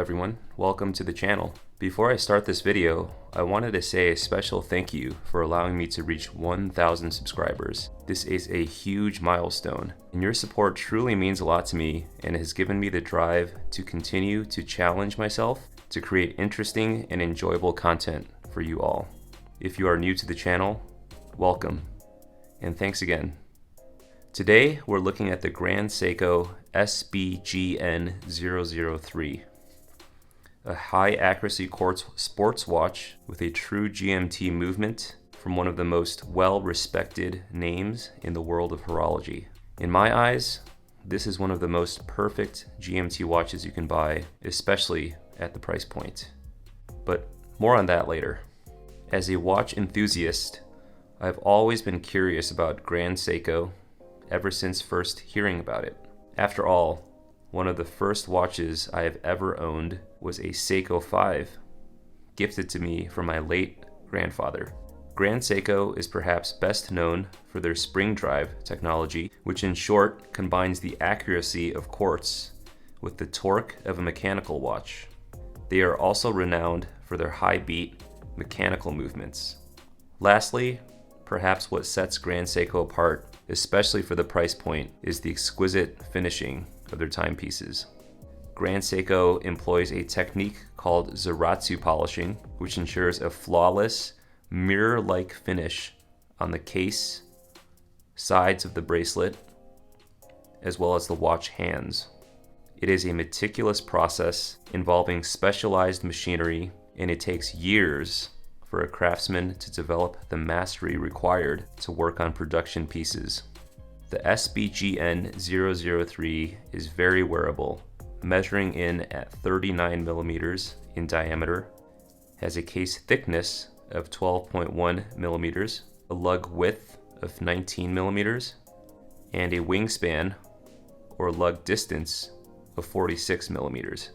everyone, welcome to the channel. Before I start this video, I wanted to say a special thank you for allowing me to reach 1,000 subscribers. This is a huge milestone, and your support truly means a lot to me and has given me the drive to continue to challenge myself to create interesting and enjoyable content for you all. If you are new to the channel, welcome, and thanks again. Today, we're looking at the Grand Seiko SBGN003, a high-accuracy quartz sports watch with a true GMT movement from one of the most well-respected names in the world of horology. In my eyes, this is one of the most perfect GMT watches you can buy, especially at the price point. But more on that later. As a watch enthusiast, I've always been curious about Grand Seiko ever since first hearing about it. After all, one of the first watches I have ever owned was a Seiko 5, gifted to me from my late grandfather. Grand Seiko is perhaps best known for their spring drive technology, which in short combines the accuracy of quartz with the torque of a mechanical watch. They are also renowned for their high beat mechanical movements. Lastly, perhaps what sets Grand Seiko apart, especially for the price point, is the exquisite finishing of their timepieces. Grand Seiko employs a technique called Zaratsu polishing, which ensures a flawless, mirror-like finish on the case, sides of the bracelet, as well as the watch hands. It is a meticulous process involving specialized machinery, and it takes years for a craftsman to develop the mastery required to work on production pieces. The SBGN003 is very wearable, measuring in at 39 millimeters in diameter, has a case thickness of 12.1 millimeters, a lug width of 19 millimeters, and a wingspan or lug distance of 46 millimeters.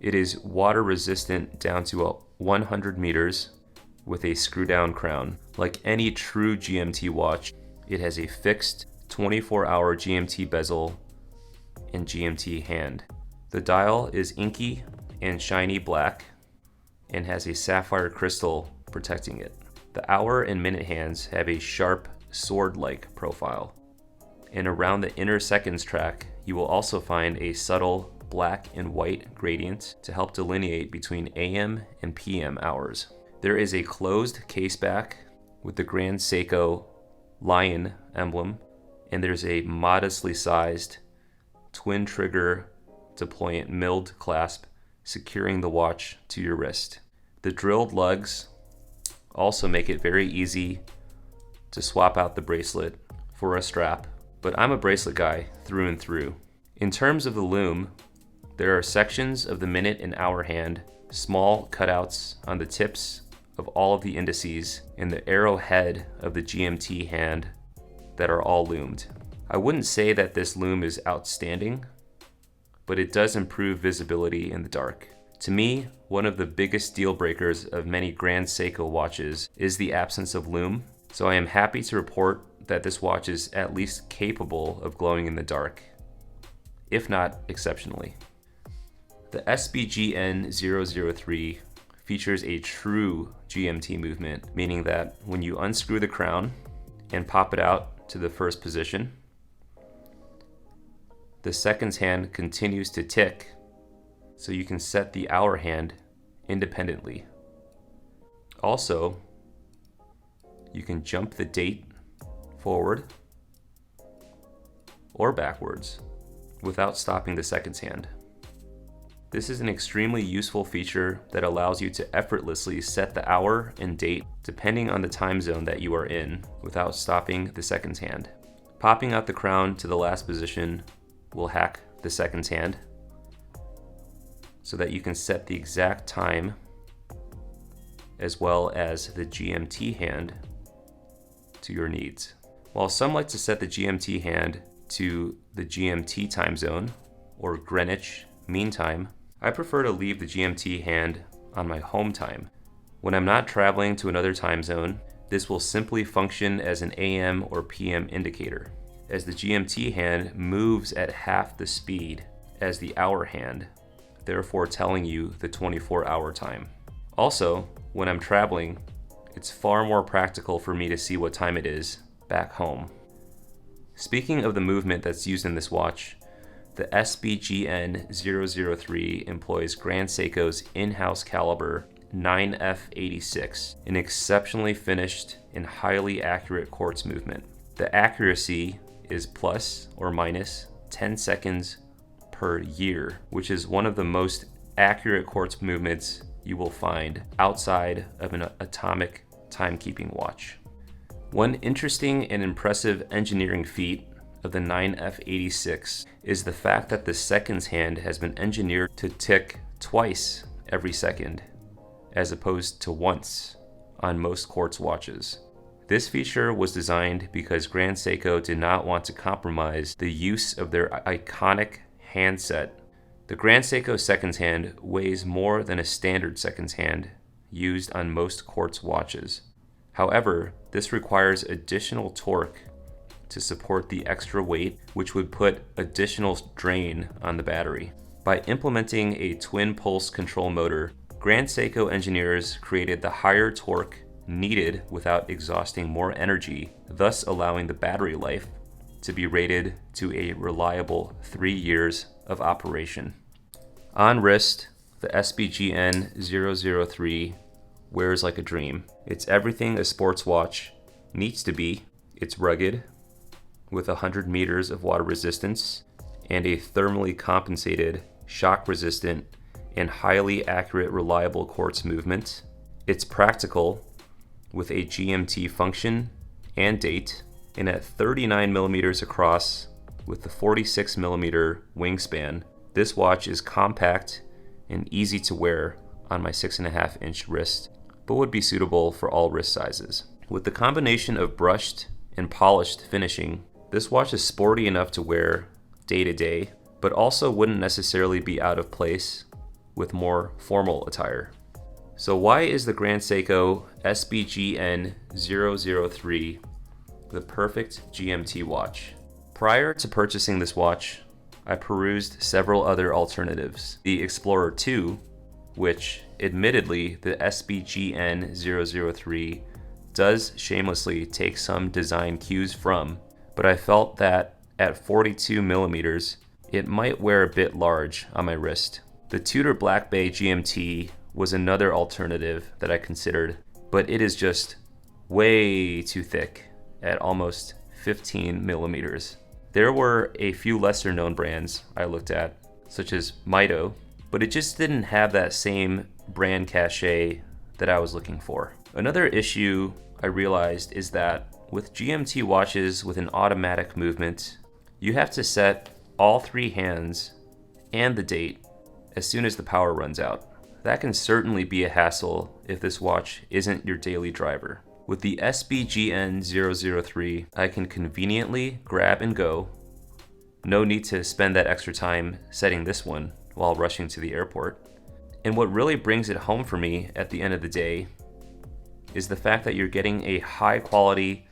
It is water resistant down to 100 meters with a screw-down crown. Like any true GMT watch, it has a fixed 24-hour GMT bezel and GMT hand. The dial is inky and shiny black and has a sapphire crystal protecting it. The hour and minute hands have a sharp sword-like profile. And around the inner seconds track, you will also find a subtle black and white gradient to help delineate between AM and PM hours. There is a closed case back with the Grand Seiko lion emblem, and there's a modestly sized twin trigger deployant milled clasp securing the watch to your wrist. The drilled lugs also make it very easy to swap out the bracelet for a strap, but I'm a bracelet guy through and through. In terms of the loom, there are sections of the minute and hour hand, small cutouts on the tips of all of the indices, and the arrowhead of the GMT hand that are all loomed. I wouldn't say that this loom is outstanding, but it does improve visibility in the dark. To me, one of the biggest deal breakers of many Grand Seiko watches is the absence of loom, so I am happy to report that this watch is at least capable of glowing in the dark, if not exceptionally. The SBGN003 features a true GMT movement, meaning that when you unscrew the crown and pop it out to the first position, the seconds hand continues to tick, so you can set the hour hand independently. Also, you can jump the date forward or backwards without stopping the seconds hand. This is an extremely useful feature that allows you to effortlessly set the hour and date depending on the time zone that you are in without stopping the seconds hand. Popping out the crown to the last position will hack the seconds hand so that you can set the exact time as well as the GMT hand to your needs. While some like to set the GMT hand to the GMT time zone or Greenwich Mean Time, I prefer to leave the GMT hand on my home time. When I'm not traveling to another time zone, this will simply function as an AM or PM indicator, as the GMT hand moves at half the speed as the hour hand. therefore telling you the 24-hour time. Also, when I'm traveling, it's far more practical for me to see what time it is back home. Speaking of the movement that's used in this watch, the SBGN003 employs Grand Seiko's in-house caliber 9F86, an exceptionally finished and highly accurate quartz movement. The accuracy is plus or minus 10 seconds per year, which is one of the most accurate quartz movements you will find outside of an atomic timekeeping watch. One interesting and impressive engineering feat of the 9F86 is the fact that the seconds hand has been engineered to tick twice every second, as opposed to once on most quartz watches. This feature was designed because Grand Seiko did not want to compromise the use of their iconic handset. The Grand Seiko seconds hand weighs more than a standard seconds hand used on most quartz watches. However, this requires additional torque to support the extra weight, which would put additional drain on the battery. By implementing a twin pulse control motor, Grand Seiko engineers created the higher torque needed without exhausting more energy, thus allowing the battery life to be rated to a reliable 3 years of operation. On wrist, the SBGN003 wears like a dream. It's everything a sports watch needs to be. It's rugged, with 100 meters of water resistance and a thermally compensated, shock-resistant, and highly accurate, reliable quartz movement. It's practical, with a GMT function and date, and at 39 millimeters across with the 46 millimeter wingspan, this watch is compact and easy to wear on my 6.5 inch wrist, but would be suitable for all wrist sizes. With the combination of brushed and polished finishing, this watch is sporty enough to wear day to day, but also wouldn't necessarily be out of place with more formal attire. So why is the Grand Seiko SBGN003 the perfect GMT watch? Prior to purchasing this watch, I perused several other alternatives. The Explorer 2, which admittedly the SBGN003 does shamelessly take some design cues from, but I felt that at 42 millimeters, it might wear a bit large on my wrist. The Tudor Black Bay GMT was another alternative that I considered, but it is just way too thick at almost 15 millimeters. There were a few lesser known brands I looked at, such as Mito, but it just didn't have that same brand cachet that I was looking for. Another issue I realized is that with GMT watches with an automatic movement, you have to set all 3 hands and the date as soon as the power runs out. That can certainly be a hassle if this watch isn't your daily driver. With the SBGN003, I can conveniently grab and go. No need to spend that extra time setting this one while rushing to the airport. And what really brings it home for me at the end of the day is the fact that you're getting a high quality,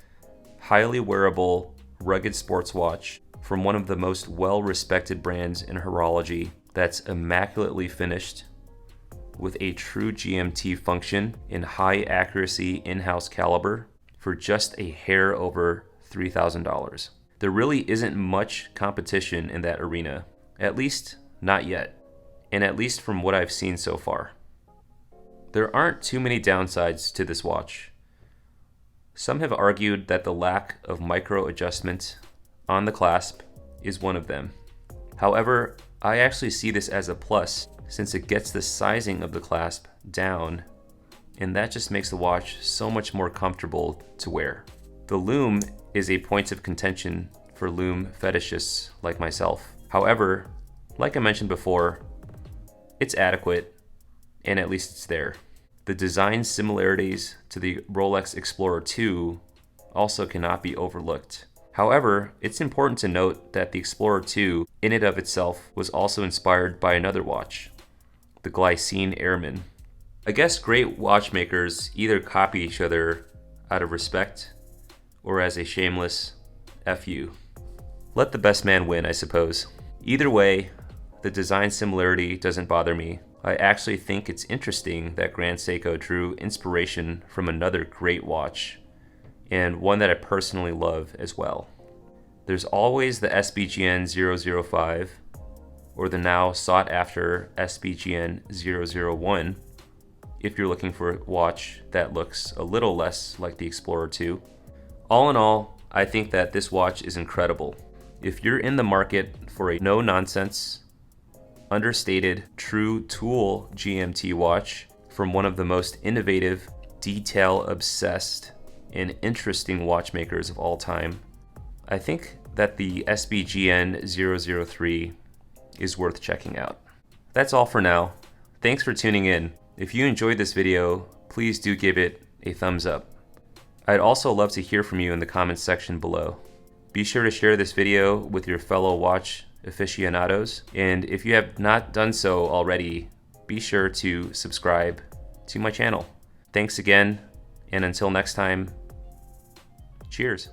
highly wearable, rugged sports watch from one of the most well-respected brands in horology that's immaculately finished with a true GMT function in high accuracy in-house caliber for just a hair over $3,000. There really isn't much competition in that arena, at least not yet, and at least from what I've seen so far. There aren't too many downsides to this watch. Some have argued that the lack of micro adjustment on the clasp is one of them. However, I actually see this as a plus since it gets the sizing of the clasp down, and that just makes the watch so much more comfortable to wear. The lume is a point of contention for lume fetishists like myself. However, like I mentioned before, it's adequate, and at least it's there. The design similarities to the Rolex Explorer 2 also cannot be overlooked. However, it's important to note that the Explorer 2 in and of itself was also inspired by another watch, the Glycine Airman. I guess great watchmakers either copy each other out of respect or as a shameless F you. Let the best man win, I suppose. Either way, The design similarity doesn't bother me. I actually think it's interesting that Grand Seiko drew inspiration from another great watch, and one that I personally love as well. There's always the SBGN005, or the now sought after SBGN001, if you're looking for a watch that looks a little less like the Explorer 2. All in all, I think that this watch is incredible. If you're in the market for a no-nonsense, understated, true tool GMT watch from one of the most innovative, detail-obsessed, and interesting watchmakers of all time, I think that the SBGN003 is worth checking out. That's all for now. Thanks for tuning in. If you enjoyed this video, please do give it a thumbs up. I'd also love to hear from you in the comments section below. Be sure to share this video with your fellow watch aficionados, and if you have not done so already, be sure to subscribe to my channel. Thanks again, and until next time, cheers.